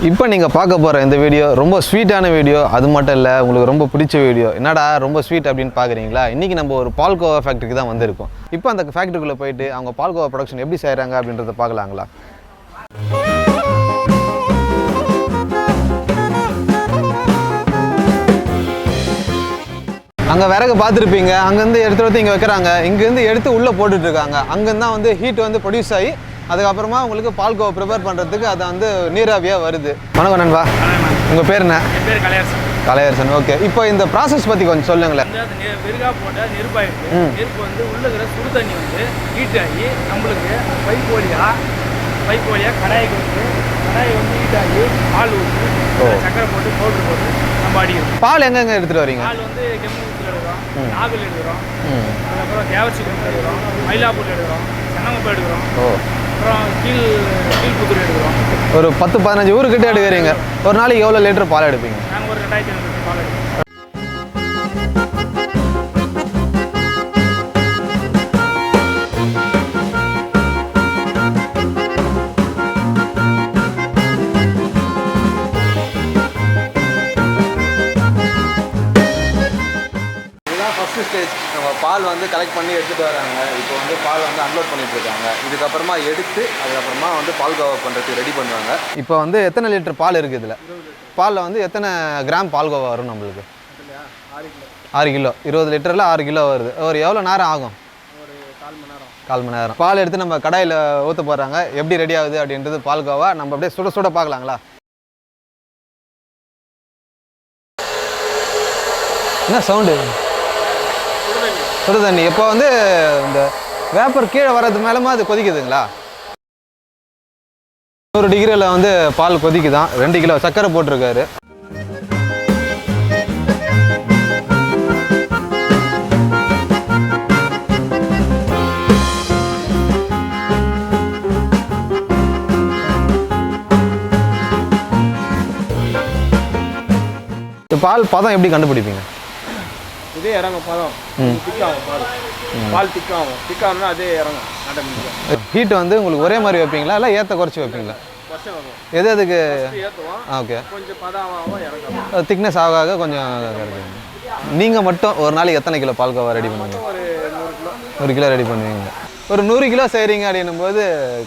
இப்போ நீங்கள் பார்க்க போகிற இந்த வீடியோ ரொம்ப ஸ்வீட்டான வீடியோ. அது மட்டும் இல்லை, உங்களுக்கு ரொம்ப பிடிச்ச வீடியோ. என்னடா ரொம்ப ஸ்வீட் அப்படின்னு பார்க்குறீங்களா? இன்றைக்கி நம்ம ஒரு பால்கோவா ஃபேக்ட்ரிக்கு தான் வந்திருக்கோம். இப்போ அந்த ஃபேக்ட்ரிக்குள்ளே போயிட்டு அவங்க பால்கோவா ப்ரொடக்ஷன் எப்படி செய்கிறாங்க அப்படின்றத பார்க்கலாங்களா? அங்கே விறகு பார்த்துருப்பீங்க. அங்கேருந்து எடுத்துகிட்டு வந்து இங்கே வைக்கிறாங்க. இங்கேருந்து எடுத்து உள்ளே போட்டுட்ருக்காங்க. அங்கேருந்து தான் வந்து ஹீட் வந்து ப்ரொடியூஸ் ஆகி அதுக்கப்புறமா உங்களுக்கு பால்கோவா ப்ரிப்பேர் பண்ணுறதுக்கு அது வந்து நீராவியாக வருது. வணக்கம் நண்பா, உங்கள் பேர் என்ன? என் பேர் கலையரசன். கலையரசன், ஓகே. இப்போ இந்த ப்ராசஸ் பற்றி கொஞ்சம் சொல்லுங்களேன். வெறுகா போட்ட நெருப்பாயிருக்கு. நெருப்பு வந்து உள்ள இருக்கிற சுடு தண்ணி வந்து ஹீட் ஆகி நம்மளுக்கு பைப் வழியாக கடாய்க்கு வந்து கடாயை வந்து ஹீட் ஆகி பால் ஊற்றி சக்கரை போட்டு பவுடர் போட்டு நம்ம அடிக்கிறோம். பால் எங்கெங்கே எடுத்துகிட்டு வரீங்க? பால் வந்து கெமிக்கல் எடுக்கிறோம், நாகல் எடுக்கிறோம், அதுக்கப்புறம் தேவச்சி கம்பு எடுக்கிறோம், மயிலாப்பூர் எடுக்கிறோம், சென்னமப்பூர் எடுக்கிறோம், அப்புறம் கீழ்புத்தூர் எடுக்கிறோம். ஒரு 10-15 ஊருக்கிட்ட எடுக்கிறீங்க. ஒரு நாளைக்கு எவ்வளோ லிட்டர் பால் எடுப்பீங்க? நாங்கள் ஒரு 2500 பால் எடுப்போம். ஸ்டேஜ் நம்ம பால் வந்து கலெக்ட் பண்ணி எடுத்துகிட்டு வராங்க. இப்போ வந்து பால் வந்து அன்லோட் பண்ணிட்டு இருக்காங்க. இதுக்கப்புறமா எடுத்து அதுக்கப்புறமா வந்து பால்கோவா பண்ணுறதுக்கு ரெடி பண்ணுவாங்க. இப்போ வந்து எத்தனை லிட்டர் பால் இருக்குது இதில்? பாலில் வந்து எத்தனை கிராம் பால்கோவா வரும் நம்மளுக்கு? 6 கிலோ. 20 லிட்டரில் 6 கிலோ வருது. ஒரு எவ்வளோ நேரம் ஆகும்? ஒரு 4 மணி நேரம். பால் எடுத்து நம்ம கடாயில் ஊற்ற போகிறாங்க. எப்படி ரெடி ஆகுது அப்படின்றது பால்கோவா நம்ம அப்படியே சுட சுட பார்க்கலாங்களா? என்ன சவுண்டு? சுடு தண்ணி. இப்போ வந்து இந்த வேப்பர் கீழே வர்றது மேலமா அது கொதிக்குதுங்களா? 100 டிகிரியில் வந்து பால் கொதிக்குதான். 2 கிலோ சர்க்கரை போட்டிருக்காரு. பால் பதம் எப்படி கண்டுபிடிப்பீங்க? இதே இறங்கும் பதம் திக்காகும். பால் திக்காகும்னா அதே இறங்கும் ஆட்டோமேட்டிக்காக. ஹீட் வந்து உங்களுக்கு ஒரே மாதிரி வைப்பீங்களா இல்லை ஏற்ற குறைச்சி வைப்பீங்களா? எது அதுக்கு ஏற்றுவோம். ஓகே. கொஞ்சம் பதமாகவும் இறங்கும். திக்னஸ் ஆக கொஞ்சம் கிடைக்கும். நீங்கள் மட்டும் ஒரு நாளைக்கு எத்தனை கிலோ பால்கோவா ரெடி பண்ணுவீங்க? ஒரு 100 கிலோ ரெடி பண்ணுவீங்க. ஒரு 100 கிலோ செய்கிறீங்க அப்படின்னும் போது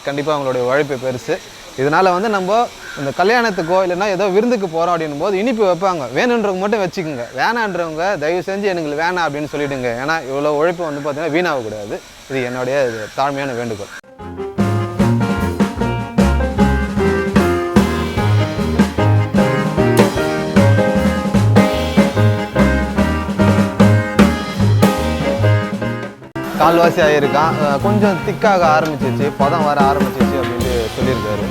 கண்டிப்பாக உங்களுடைய உழைப்பு பெருசு. இதனால் வந்து நம்ம இந்த கல்யாணத்துக்கோ இல்லைன்னா ஏதோ விருந்துக்கு போகிறோம் அப்படின்னும் போது இனிப்பு வைப்பாங்க. வேணுன்றவங்க மட்டும் வச்சுக்கோங்க. வேணான்றவங்க தயவு செஞ்சு எனக்கு வேணாம் அப்படின்னு சொல்லிவிடுங்க. ஏன்னா இவ்வளோ உழைப்பு வந்து பார்த்திங்கன்னா வீணாகக்கூடாது. இது என்னுடைய தாழ்மையான வேண்டுகோள். கால்வாசி ஆகியிருக்கான். கொஞ்சம் திக்காக ஆரம்பிச்சிச்சு, பதம் வர ஆரம்பிச்சிச்சு அப்படின்ட்டு சொல்லியிருக்காரு.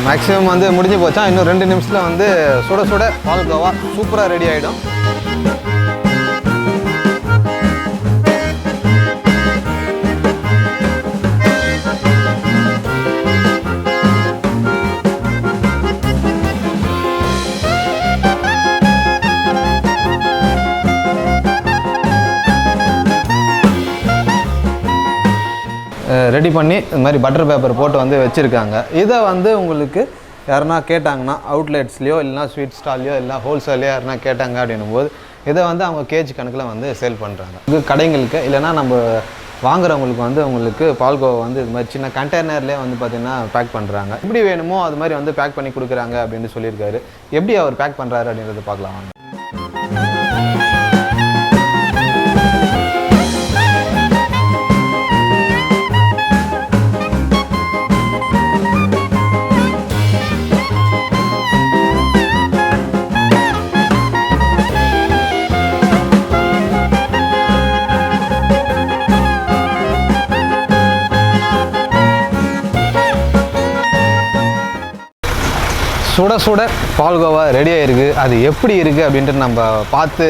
மேக்ஸிமம் வந்து முடிஞ்சு போச்சா. இன்னும் 2 நிமிஷத்தில் வந்து சுட சுட பால்கோவா சூப்பராக ரெடி ஆகிடும். ரெடி பண்ணி இந்த மாதிரி பட்டர் பேப்பர் போட்டு வந்து வச்சுருக்காங்க. இதை வந்து உங்களுக்கு யாருன்னா கேட்டாங்கன்னா அவுட்லெட்ஸ்லையோ இல்லைனா ஸ்வீட் ஸ்டால்லையோ இல்லை ஹோல்சேலையோ யாருன்னா கேட்டாங்க அப்படின்னும் போது இதை வந்து அவங்க கேஜி கணக்கில் வந்து சேல் பண்ணுறாங்க. இது கடைங்களுக்கு இல்லைனா நம்ம வாங்குறவங்களுக்கு வந்து உங்களுக்கு பால்கோவா வந்து இது மாதிரி சின்ன கண்டெய்னர்லேயே வந்து பார்த்திங்கன்னா பேக் பண்ணுறாங்க. எப்படி வேணுமோ அது மாதிரி வந்து பேக் பண்ணி கொடுக்குறாங்க அப்படின்னு சொல்லியிருக்காரு. எப்படி அவர் பேக் பண்ணுறாரு அப்படின்றத பார்க்கலாம் வாங்க. சுட சுட பால்கோவா ரெடி ஆகிருக்கு. அது எப்படி இருக்குது அப்படின்ட்டு நம்ம பார்த்து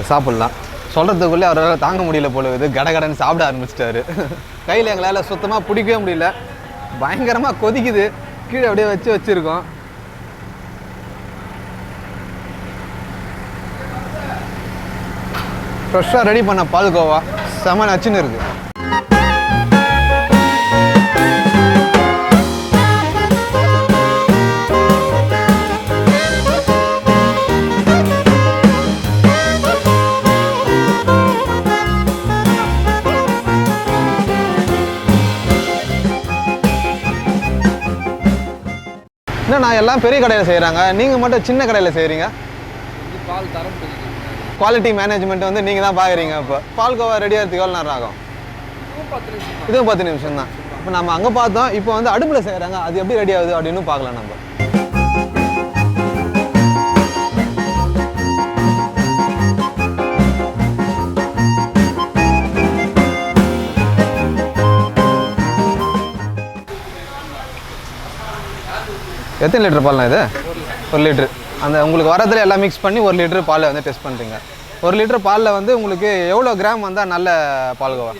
சாப்பிட்லாம். சொல்கிறதுக்குள்ளே அவரால் தாங்க முடியல போல இருக்குது. கடகடன்னு சாப்பிட ஆரம்பிச்சிட்டாரு. கையில் எங்களால் சுத்தமாக பிடிக்கவே முடியல. பயங்கரமாக கொதிக்குது. கீழே அப்படியே வச்சுருக்கோம். ஃப்ரெஷ்ஷாக ரெடி பண்ண பால்கோவா செம நச்சுன்னு இருக்குது. என்ன நான் எல்லாம் பெரிய கடையில் செய்கிறாங்க, நீங்கள் மட்டும் சின்ன கடையில் செய்கிறீங்க? பால் தரம் குவாலிட்டி மேனேஜ்மெண்ட் வந்து நீங்கள் தான் பார்க்குறீங்க. இப்போ பால்கோவா ரெடி ஆகிறதுக்கு எவ்வளோ நேரம் ஆகும்? இதுவும் 10 நிமிஷம் தான். இப்போ நம்ம அங்கே பார்த்தோம், இப்போ வந்து அடுப்பில் செய்கிறாங்க, அது எப்படி ரெடி ஆகுது அப்படின்னு பார்க்கலாம் நம்ம. எத்தனை லிட்டர் பால்னா இது? 1 லிட்டரு. அந்த உங்களுக்கு வரதில் எல்லாம் மிக்ஸ் பண்ணி 1 லிட்டரு பாலை வந்து டெஸ்ட் பண்ணுறீங்க. 1 லிட்டர் பாலில் வந்து உங்களுக்கு எவ்வளோ கிராம் வந்தால் நல்ல பால்கோவா?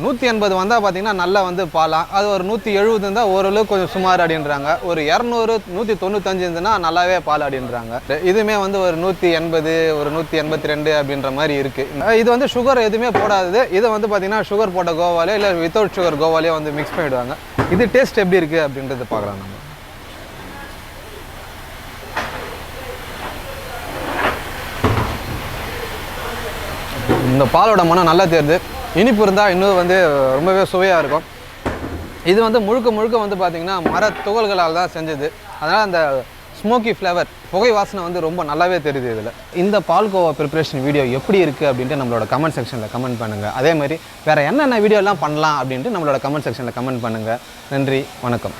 180 வந்தால் பார்த்தீங்கன்னா நல்லா வந்து பாலாம். அது ஒரு 170 இருந்தால் ஓரளவுக்கு கொஞ்சம் சுமார் அப்படின்றாங்க. ஒரு 200 195 இருந்ததுன்னா நல்லாவே பால் அப்படின்றாங்க. இதுவுமே வந்து ஒரு 180 ஒரு 182 அப்படின்ற மாதிரி இருக்குது. இது வந்து சுகர் எதுவுமே போடாது. இதை வந்து பார்த்தீங்கன்னா சுகர் போட்ட கோவாலே இல்லை வித்தவுட் சுகர் கோவாலே வந்து மிக்ஸ் பண்ணிவிடுவாங்க. இது டேஸ்ட் எப்படி இருக்குது அப்படின்றது பார்க்கலாம் நம்ம. இந்த பாலோட மனம் நல்லா தெரியுது. இனிப்பு இருந்தால் இன்னும் வந்து ரொம்பவே சுவையாக இருக்கும். இது வந்து முழுக்க வந்து பார்த்திங்கன்னா மர துகள்களால் தான் செஞ்சது. அதனால் அந்த ஸ்மோக்கி ஃப்ளேவர், புகை வாசனை வந்து ரொம்ப நல்லாவே தெரியுது இதில். இந்த பால்கோவா ப்ரிப்ரேஷன் வீடியோ எப்படி இருக்குது அப்படின்ட்டு நம்மளோட கமெண்ட் செக்ஷனில் கமெண்ட் பண்ணுங்கள். அதே மாதிரி வேறு என்னென்ன வீடியோலாம் பண்ணலாம் அப்படின்ட்டு நம்மளோட கமெண்ட் செக்ஷனில் கமெண்ட் பண்ணுங்கள். நன்றி, வணக்கம்.